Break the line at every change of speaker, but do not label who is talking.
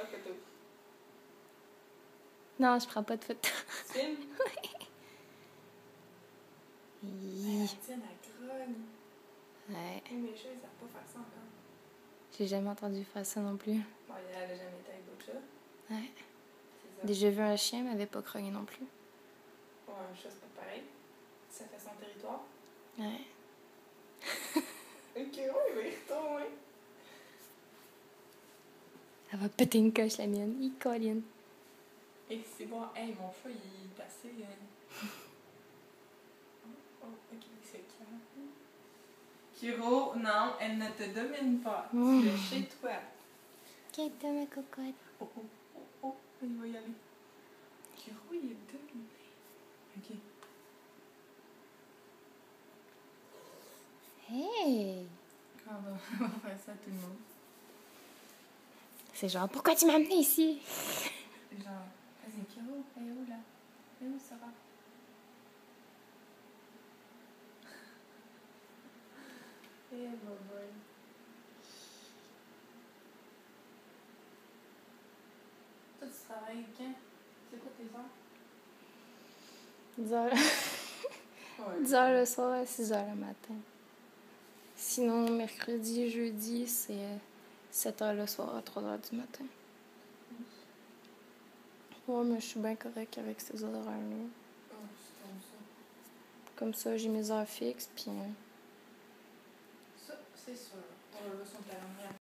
la photo.
Non, je prends pas de photo.
Tu filmes?
Oui.
La tienne, elle grogne.
Ouais.
Oui, mes chats, ils savent pas faire ça encore.
J'ai jamais entendu faire ça non plus.
Bon, elle a jamais été avec d'autres chats.
Ouais.
C'est ça.
Déjà vu un chien, mais avait pas crogné non plus.
Ouais, un chat, c'est pas pareil. Ça fait son territoire.
Ouais.
Ok, ouais, il va y retourner.
Elle va péter une coche, la mienne. Il colline.
Et c'est bon, hey, mon chat, il est passé. Oh, ok, c'est calme. Kiro, non, elle ne te domine pas. Tu es chez toi.
Quelle de ma cocotte.
Oh, oh, oh, oh, il va y aller. Kiro, il est dominé. Ok.
Hey!
On va faire ça à tout le monde.
C'est genre, pourquoi tu m'as amené ici?
Genre, vas-y, Kiro, elle est où là? Elle est où Sarah? Eh, boy. Toi, tu travailles quand? C'est quoi tes heures?
10 heures. 10 heures le soir à 6 heures le matin. Sinon, mercredi, jeudi, c'est 7 heures le soir à 3 heures du matin. Ouais, mais je suis bien correcte avec ces horaires-là.
Oh, c'est comme ça.
Comme ça, j'ai mes heures fixes, puis...
Ça, c'est sûr. On va le voir sur le calendrier.